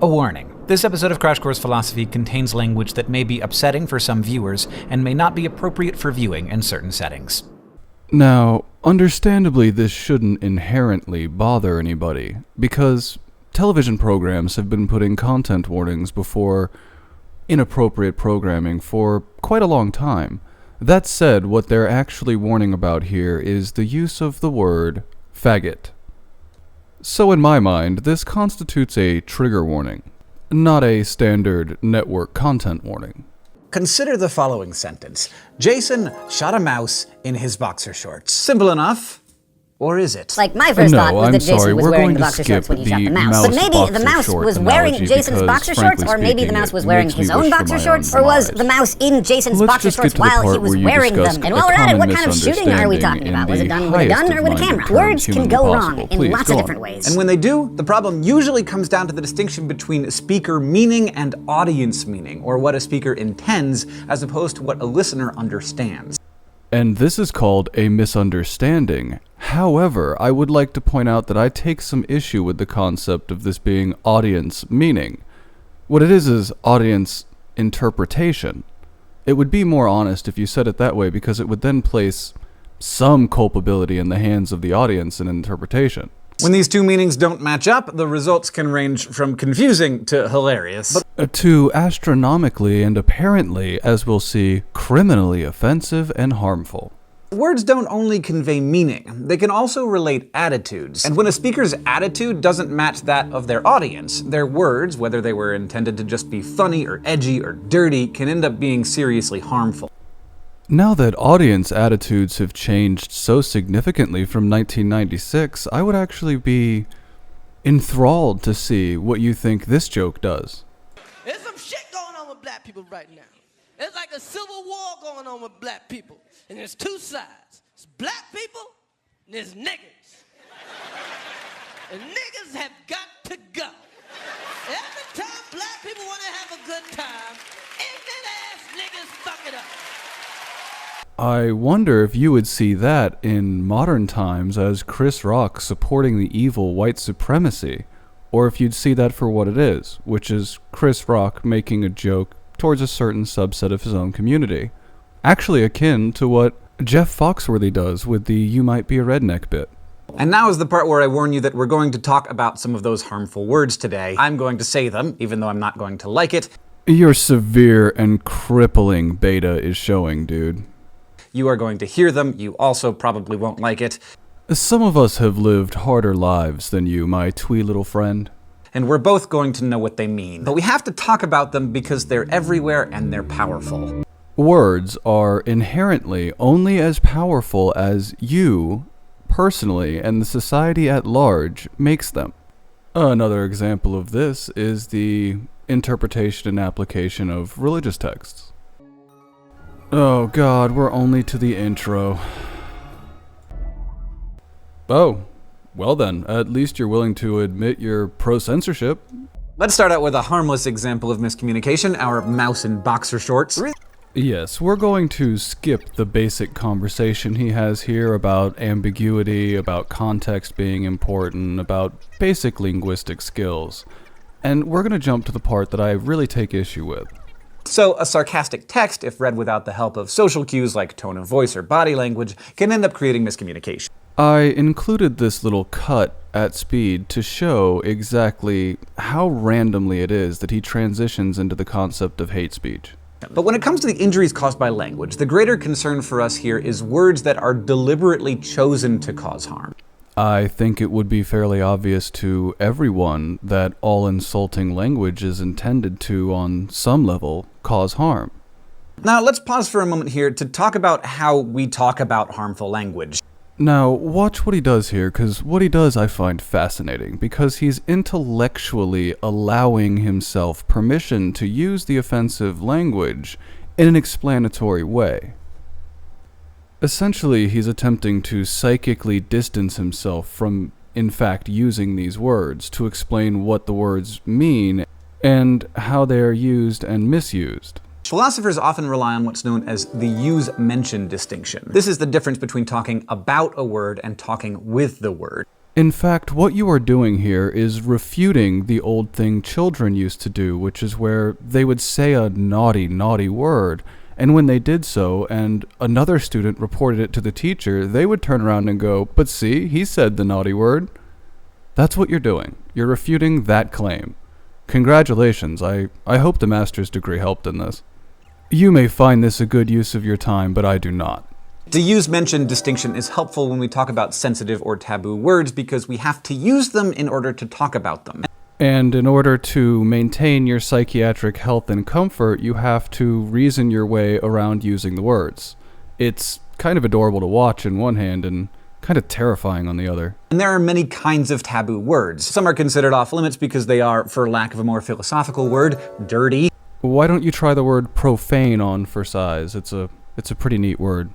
A warning. This episode of Crash Course Philosophy contains language that may be upsetting for some viewers and may not be appropriate for viewing in certain settings. Now, understandably, this shouldn't inherently bother anybody, because television programs have been putting content warnings before inappropriate programming for quite a long time. That said, what they're actually warning about here is the use of the word faggot. So in my mind, this constitutes a trigger warning, not a standard network content warning. Consider the following sentence. Jason shot a mouse in his boxer shorts. Simple enough. Or is it? Like, my first thought was that Jason was wearing the boxer skip shorts when he shot the the mouse. But maybe the mouse was wearing Jason's boxer shorts, or maybe the mouse was wearing his own boxer shorts, or was the mouse in Jason's boxer shorts while he was wearing them? And while we're at it, what kind of shooting are we talking about? Was it done with a gun or with a camera? Words can go wrong in lots of different ways. And when they do, the problem usually comes down to the distinction between speaker meaning and audience meaning, or what a speaker intends as opposed to what a listener understands. And this is called a misunderstanding. However, I would like to point out that I take some issue with the concept of this being audience meaning. What it is audience interpretation. It would be more honest if you said it that way, because it would then place some culpability in the hands of the audience in interpretation. When these two meanings don't match up, the results can range from confusing to hilarious. To astronomically and apparently, as we'll see, criminally offensive and harmful. Words don't only convey meaning, they can also relate attitudes. And when a speaker's attitude doesn't match that of their audience, their words, whether they were intended to just be funny or edgy or dirty, can end up being seriously harmful. Now that audience attitudes have changed so significantly from 1996, I would actually be enthralled to see what you think this joke does. There's some shit going on with black people right now. There's like a civil war going on with black people. And there's two sides. There's black people and there's niggers. And niggers have got to go. Every time black people want to have a good time, ignorant ass niggas fuck it up. I wonder if you would see that in modern times as Chris Rock supporting the evil white supremacy, or if you'd see that for what it is, which is Chris Rock making a joke towards a certain subset of his own community. Actually akin to what Jeff Foxworthy does with the "you might be a redneck" bit. And now is the part where I warn you that we're going to talk about some of those harmful words today. I'm going to say them, even though I'm not going to like it. Your severe and crippling beta is showing, dude. You are going to hear them, you also probably won't like it. Some of us have lived harder lives than you, my twee little friend. And we're both going to know what they mean. But we have to talk about them because they're everywhere and they're powerful. Words are inherently only as powerful as you, personally, and the society at large makes them. Another example of this is the interpretation and application of religious texts. Oh god, we're only to the intro. Oh, well then, at least you're willing to admit you're pro-censorship. Let's start out with a harmless example of miscommunication, our mouse in boxer shorts. Yes, we're going to skip the basic conversation he has here about ambiguity, about context being important, about basic linguistic skills. And we're going to jump to the part that I really take issue with. So, a sarcastic text, if read without the help of social cues like tone of voice or body language, can end up creating miscommunication. I included this little cut at speed to show exactly how randomly it is that he transitions into the concept of hate speech. But when it comes to the injuries caused by language, the greater concern for us here is words that are deliberately chosen to cause harm. I think it would be fairly obvious to everyone that all insulting language is intended to, on some level, cause harm. Now, let's pause for a moment here to talk about how we talk about harmful language. Now, watch what he does here, because what he does I find fascinating, because he's intellectually allowing himself permission to use the offensive language in an explanatory way. Essentially, he's attempting to psychically distance himself from, in fact, using these words to explain what the words mean and how they are used and misused. Philosophers often rely on what's known as the use-mention distinction. This is the difference between talking about a word and talking with the word. In fact, what you are doing here is refuting the old thing children used to do, which is where they would say a naughty, naughty word, and when they did so, and another student reported it to the teacher, they would turn around and go, "But see, he said the naughty word." That's what you're doing. You're refuting that claim. Congratulations, I hope the master's degree helped in this. You may find this a good use of your time, but I do not. To use mentioned distinction is helpful when we talk about sensitive or taboo words because we have to use them in order to talk about them. And in order to maintain your psychiatric health and comfort, you have to reason your way around using the words. It's kind of adorable to watch in one hand and kind of terrifying on the other. And there are many kinds of taboo words. Some are considered off limits because they are, for lack of a more philosophical word, dirty. Why don't you try the word profane on for size? It's a pretty neat word.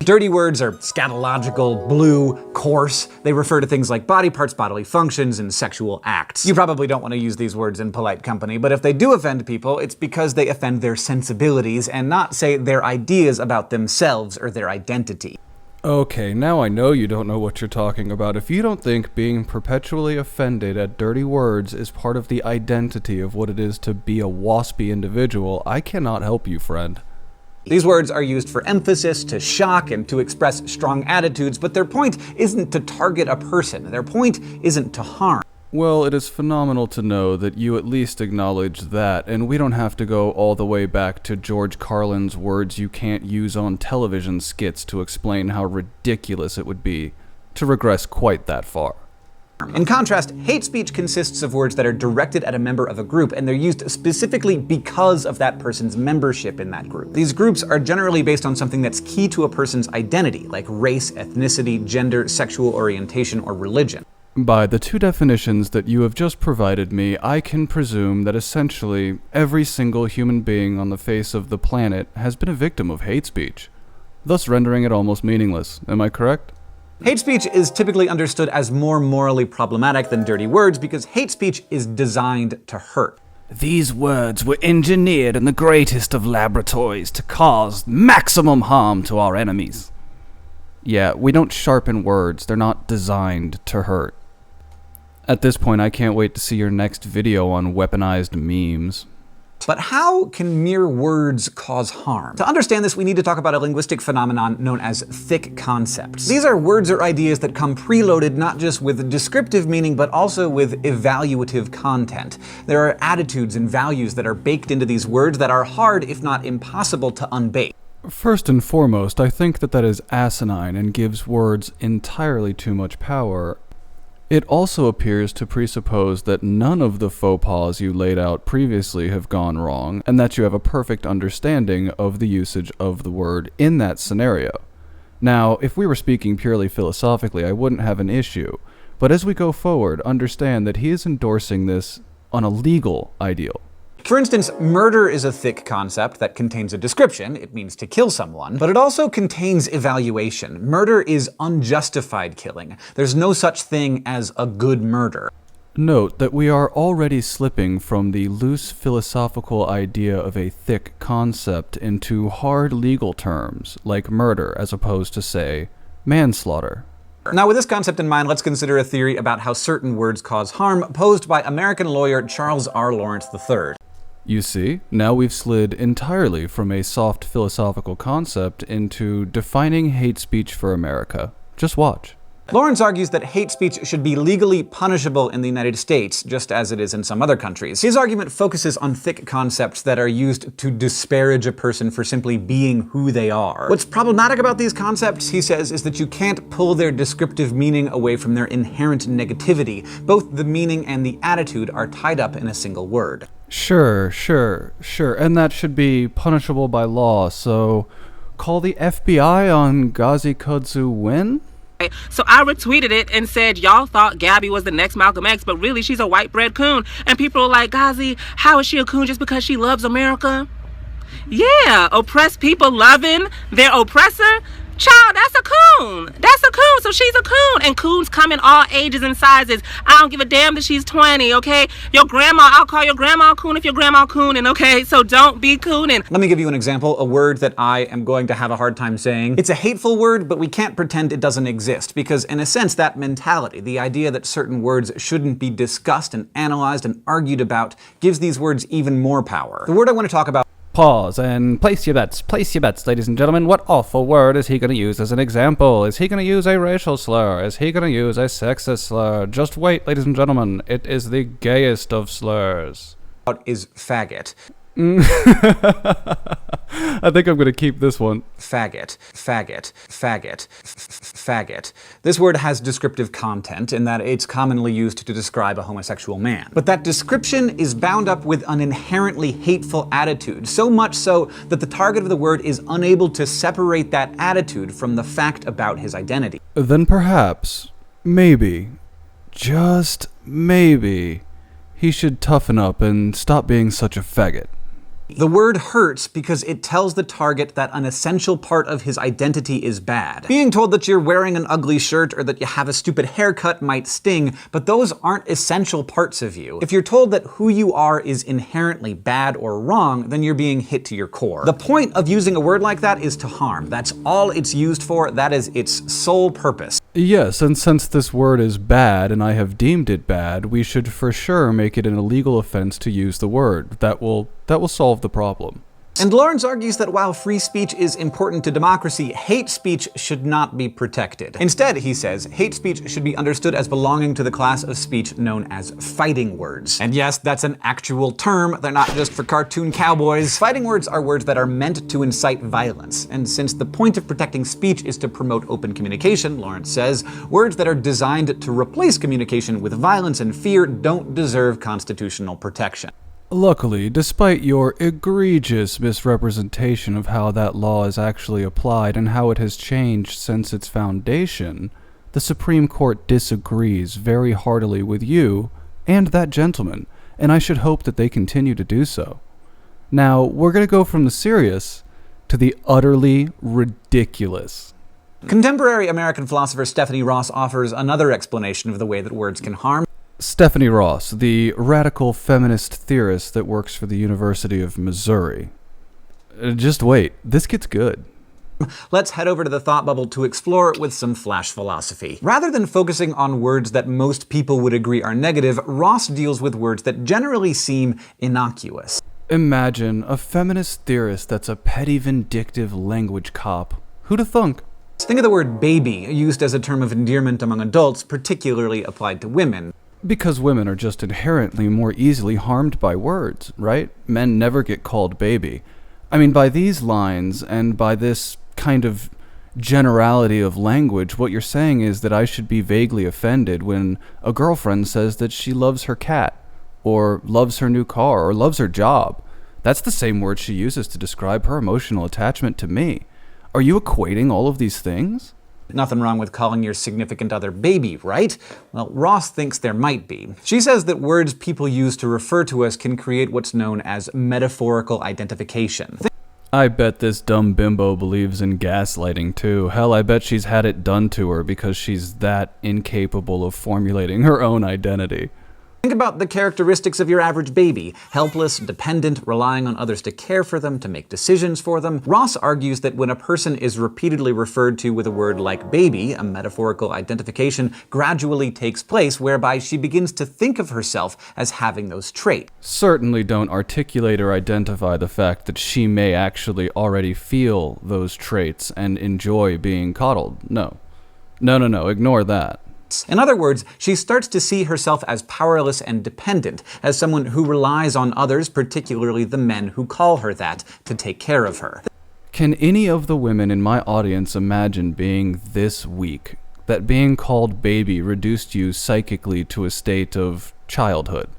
Dirty words are scatological, blue, coarse. They refer to things like body parts, bodily functions, and sexual acts. You probably don't want to use these words in polite company, but if they do offend people, it's because they offend their sensibilities and not, say, their ideas about themselves or their identity. Okay, now I know you don't know what you're talking about. If you don't think being perpetually offended at dirty words is part of the identity of what it is to be a waspy individual, I cannot help you, friend. These words are used for emphasis, to shock, and to express strong attitudes, but their point isn't to target a person. Their point isn't to harm. Well, it is phenomenal to know that you at least acknowledge that, and we don't have to go all the way back to George Carlin's words you can't use on television skits to explain how ridiculous it would be to regress quite that far. In contrast, hate speech consists of words that are directed at a member of a group, and they're used specifically because of that person's membership in that group. These groups are generally based on something that's key to a person's identity, like race, ethnicity, gender, sexual orientation, or religion. By the two definitions that you have just provided me, I can presume that essentially every single human being on the face of the planet has been a victim of hate speech, thus rendering it almost meaningless. Am I correct? Hate speech is typically understood as more morally problematic than dirty words because hate speech is designed to hurt. These words were engineered in the greatest of laboratories to cause maximum harm to our enemies. Yeah, we don't sharpen words. They're not designed to hurt. At this point, I can't wait to see your next video on weaponized memes. But how can mere words cause harm? To understand this, we need to talk about a linguistic phenomenon known as thick concepts. These are words or ideas that come preloaded not just with descriptive meaning, but also with evaluative content. There are attitudes and values that are baked into these words that are hard, if not impossible, to unbake. First and foremost, I think that is asinine and gives words entirely too much power. It also appears to presuppose that none of the faux pas you laid out previously have gone wrong, and that you have a perfect understanding of the usage of the word in that scenario. Now, if we were speaking purely philosophically, I wouldn't have an issue, but as we go forward, understand that he is endorsing this on a legal ideal. For instance, murder is a thick concept that contains a description, it means to kill someone, but it also contains evaluation. Murder is unjustified killing. There's no such thing as a good murder. Note that we are already slipping from the loose philosophical idea of a thick concept into hard legal terms, like murder, as opposed to, say, manslaughter. Now, with this concept in mind, let's consider a theory about how certain words cause harm, posed by American lawyer Charles R. Lawrence III. You see, now we've slid entirely from a soft philosophical concept into defining hate speech for America. Just watch. Lawrence argues that hate speech should be legally punishable in the United States, just as it is in some other countries. His argument focuses on thick concepts that are used to disparage a person for simply being who they are. What's problematic about these concepts, he says, is that you can't pull their descriptive meaning away from their inherent negativity. Both the meaning and the attitude are tied up in a single word. Sure, and that should be punishable by law, so call the FBI on Ghazi Kudzu when? So I retweeted it and said, y'all thought Gabby was the next Malcolm X, but really she's a white bread coon. And people are like, Ghazi, how is she a coon just because she loves America? Yeah, oppressed people loving their oppressor. Child, that's a coon. That's a coon. So she's a coon. And coons come in all ages and sizes. I don't give a damn that she's 20, okay? Your grandma, I'll call your grandma a coon if your grandma cooning, okay? So don't be cooning. Let me give you an example, a word that I am going to have a hard time saying. It's a hateful word, but we can't pretend it doesn't exist, because in a sense, that mentality, the idea that certain words shouldn't be discussed and analyzed and argued about, gives these words even more power. The word I want to talk about. Pause and place your bets, ladies and gentlemen. What awful word is he going to use as an example? Is he going to use a racial slur? Is he going to use a sexist slur? Just wait, ladies and gentlemen. It is the gayest of slurs. Is faggot. I think I'm going to keep this one. Faggot, faggot, faggot, faggot. This word has descriptive content in that it's commonly used to describe a homosexual man. But that description is bound up with an inherently hateful attitude, so much so that the target of the word is unable to separate that attitude from the fact about his identity. Then perhaps, maybe, just maybe, he should toughen up and stop being such a faggot. The word hurts because it tells the target that an essential part of his identity is bad. Being told that you're wearing an ugly shirt or that you have a stupid haircut might sting, but those aren't essential parts of you. If you're told that who you are is inherently bad or wrong, then you're being hit to your core. The point of using a word like that is to harm. That's all it's used for. That is its sole purpose. Yes, and since this word is bad and I have deemed it bad, we should for sure make it an illegal offense to use the word. That will solve the problem. And Lawrence argues that while free speech is important to democracy, hate speech should not be protected. Instead, he says, hate speech should be understood as belonging to the class of speech known as fighting words. And yes, that's an actual term. They're not just for cartoon cowboys. Fighting words are words that are meant to incite violence. And since the point of protecting speech is to promote open communication, Lawrence says, words that are designed to replace communication with violence and fear don't deserve constitutional protection. Luckily, despite your egregious misrepresentation of how that law is actually applied and how it has changed since its foundation, the Supreme Court disagrees very heartily with you and that gentleman, and I should hope that they continue to do so. Now, we're going to go from the serious to the utterly ridiculous. Contemporary American philosopher Stephanie Ross offers another explanation of the way that words can harm. Stephanie Ross, the radical feminist theorist that works for the University of Missouri. Just wait, this gets good. Let's head over to the thought bubble to explore it with some flash philosophy. Rather than focusing on words that most people would agree are negative, Ross deals with words that generally seem innocuous. Imagine a feminist theorist that's a petty, vindictive language cop. Who'da thunk? Think of the word baby, used as a term of endearment among adults, particularly applied to women. Because women are just inherently more easily harmed by words, right? Men never get called baby. I mean, by these lines and by this kind of generality of language, what you're saying is that I should be vaguely offended when a girlfriend says that she loves her cat, or loves her new car, or loves her job. That's the same word she uses to describe her emotional attachment to me. Are you equating all of these things? Nothing wrong with calling your significant other baby, right? Well, Ross thinks there might be. She says that words people use to refer to us can create what's known as metaphorical identification. I bet this dumb bimbo believes in gaslighting too. Hell, I bet she's had it done to her because she's that incapable of formulating her own identity. Think about the characteristics of your average baby. Helpless, dependent, relying on others to care for them, to make decisions for them. Ross argues that when a person is repeatedly referred to with a word like baby, a metaphorical identification gradually takes place whereby she begins to think of herself as having those traits. Certainly don't articulate or identify the fact that she may actually already feel those traits and enjoy being coddled. No, ignore that. In other words, she starts to see herself as powerless and dependent, as someone who relies on others, particularly the men who call her that, to take care of her. Can any of the women in my audience imagine being this weak, that being called baby reduced you psychically to a state of childhood?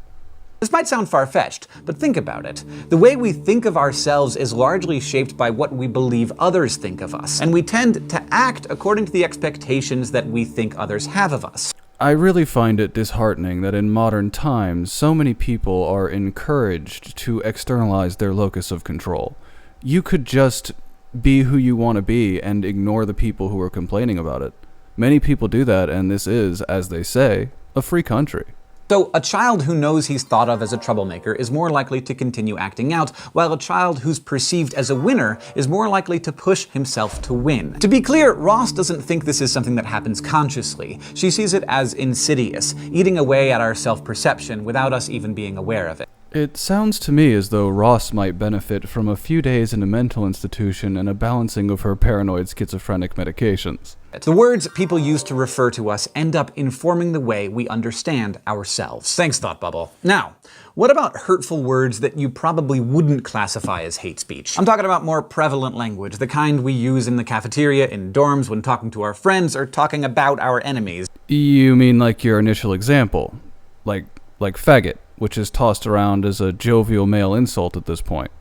This might sound far-fetched, but think about it. The way we think of ourselves is largely shaped by what we believe others think of us, and we tend to act according to the expectations that we think others have of us. I really find it disheartening that in modern times, so many people are encouraged to externalize their locus of control. You could just be who you want to be and ignore the people who are complaining about it. Many people do that, and this is, as they say, a free country. So, a child who knows he's thought of as a troublemaker is more likely to continue acting out, while a child who's perceived as a winner is more likely to push himself to win. To be clear, Ross doesn't think this is something that happens consciously. She sees it as insidious, eating away at our self-perception without us even being aware of it. It sounds to me as though Ross might benefit from a few days in a mental institution and a balancing of her paranoid schizophrenic medications. The words people use to refer to us end up informing the way we understand ourselves. Thanks, Thought Bubble. Now, what about hurtful words that you probably wouldn't classify as hate speech? I'm talking about more prevalent language, the kind we use in the cafeteria, in dorms, when talking to our friends, or talking about our enemies. You mean like your initial example? Like faggot, which is tossed around as a jovial male insult at this point.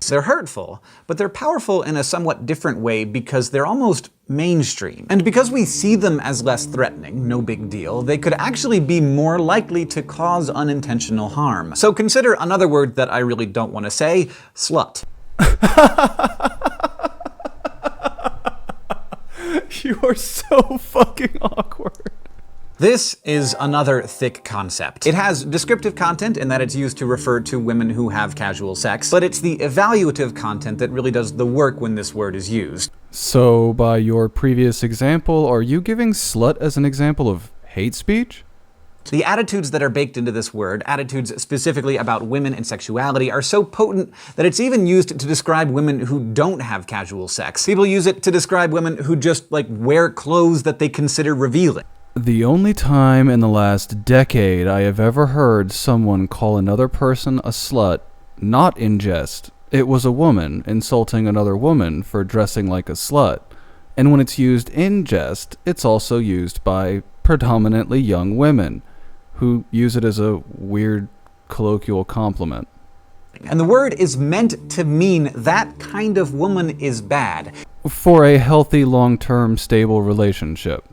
They're hurtful, but they're powerful in a somewhat different way because they're almost mainstream. And because we see them as less threatening, no big deal, they could actually be more likely to cause unintentional harm. So consider another word that I really don't want to say, slut. You are so fucking awkward. This is another thick concept. It has descriptive content in that it's used to refer to women who have casual sex, but it's the evaluative content that really does the work when this word is used. So, by your previous example, are you giving slut as an example of hate speech? The attitudes that are baked into this word, attitudes specifically about women and sexuality, are so potent that it's even used to describe women who don't have casual sex. People use it to describe women who just, wear clothes that they consider revealing. The only time in the last decade I have ever heard someone call another person a slut, not in jest, it was a woman insulting another woman for dressing like a slut. And when it's used in jest, it's also used by predominantly young women, who use it as a weird colloquial compliment. And the word is meant to mean that kind of woman is bad. For a healthy, long-term, stable relationship.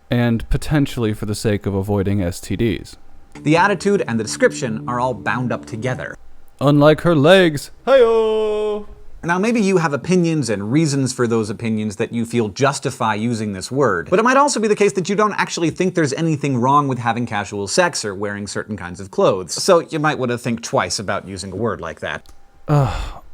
And potentially for the sake of avoiding STDs. The attitude and the description are all bound up together. Unlike her legs. Hi-yo! Now, maybe you have opinions and reasons for those opinions that you feel justify using this word, but it might also be the case that you don't actually think there's anything wrong with having casual sex or wearing certain kinds of clothes. So you might want to think twice about using a word like that.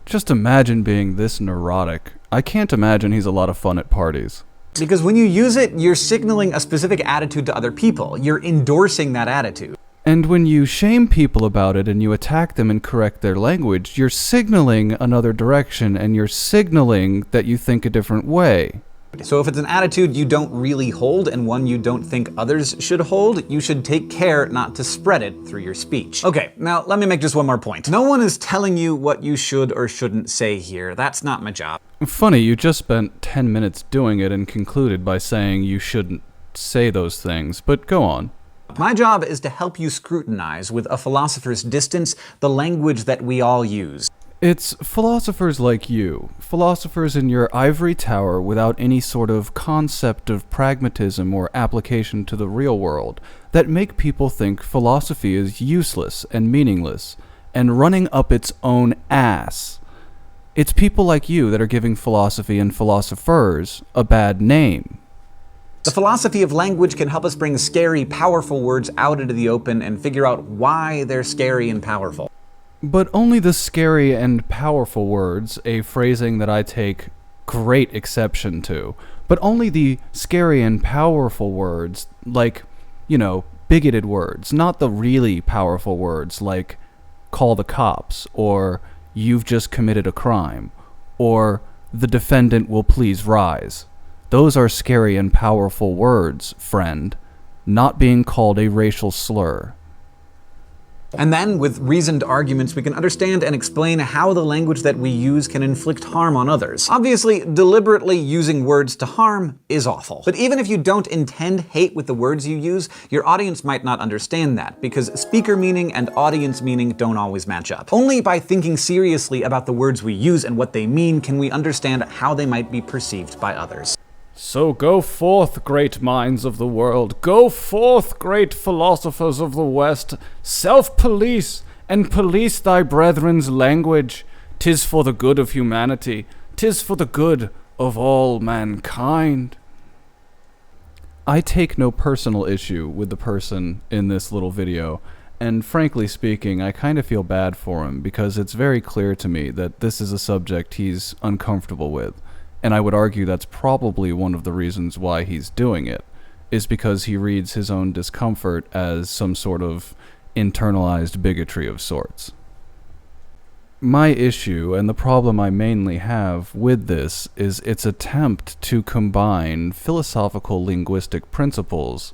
Just imagine being this neurotic. I can't imagine he's a lot of fun at parties. Because when you use it, you're signaling a specific attitude to other people. You're endorsing that attitude. And when you shame people about it and you attack them and correct their language, you're signaling another direction and you're signaling that you think a different way. So if it's an attitude you don't really hold and one you don't think others should hold, you should take care not to spread it through your speech. Okay, now let me make just one more point. No one is telling you what you should or shouldn't say here. That's not my job. Funny, you just spent 10 minutes doing it and concluded by saying you shouldn't say those things, but go on. My job is to help you scrutinize, with a philosopher's distance, the language that we all use. It's philosophers like you, philosophers in your ivory tower without any sort of concept of pragmatism or application to the real world, that make people think philosophy is useless and meaningless, and running up its own ass. It's people like you that are giving philosophy and philosophers a bad name. The philosophy of language can help us bring scary, powerful words out into the open and figure out why they're scary and powerful. But only the scary and powerful words, a phrasing that I take great exception to, but only the scary and powerful words, like, bigoted words, not the really powerful words like call the cops, or you've just committed a crime, or the defendant will please rise. Those are scary and powerful words, friend, not being called a racial slur. And then, with reasoned arguments, we can understand and explain how the language that we use can inflict harm on others. Obviously, deliberately using words to harm is awful. But even if you don't intend hate with the words you use, your audience might not understand that, because speaker meaning and audience meaning don't always match up. Only by thinking seriously about the words we use and what they mean can we understand how they might be perceived by others. So go forth, great minds of the world, go forth, great philosophers of the West, self-police, and police thy brethren's language. 'Tis for the good of humanity, 'tis for the good of all mankind. I take no personal issue with the person in this little video, and frankly speaking, I kind of feel bad for him because it's very clear to me that this is a subject he's uncomfortable with, and I would argue that's probably one of the reasons why he's doing it, is because he reads his own discomfort as some sort of internalized bigotry of sorts. My issue, and the problem I mainly have with this, is its attempt to combine philosophical linguistic principles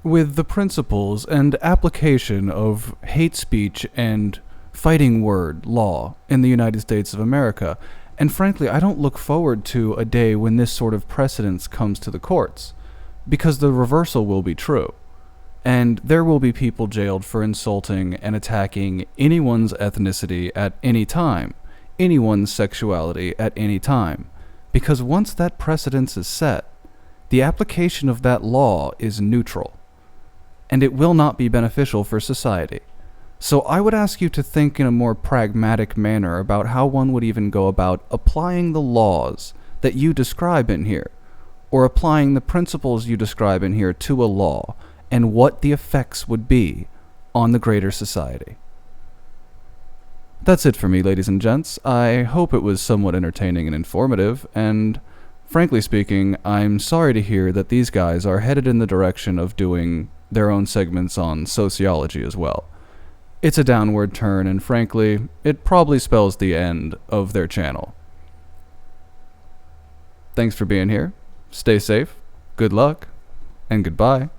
with the principles and application of hate speech and fighting word law in the United States of America. And frankly, I don't look forward to a day when this sort of precedence comes to the courts, because the reversal will be true. And there will be people jailed for insulting and attacking anyone's ethnicity at any time, anyone's sexuality at any time. Because once that precedence is set, the application of that law is neutral, and it will not be beneficial for society. So I would ask you to think in a more pragmatic manner about how one would even go about applying the laws that you describe in here, or applying the principles you describe in here to a law, and what the effects would be on the greater society. That's it for me, ladies and gents. I hope it was somewhat entertaining and informative, and frankly speaking, I'm sorry to hear that these guys are headed in the direction of doing their own segments on sociology as well. It's a downward turn, and frankly, it probably spells the end of their channel. Thanks for being here. Stay safe, good luck, and goodbye.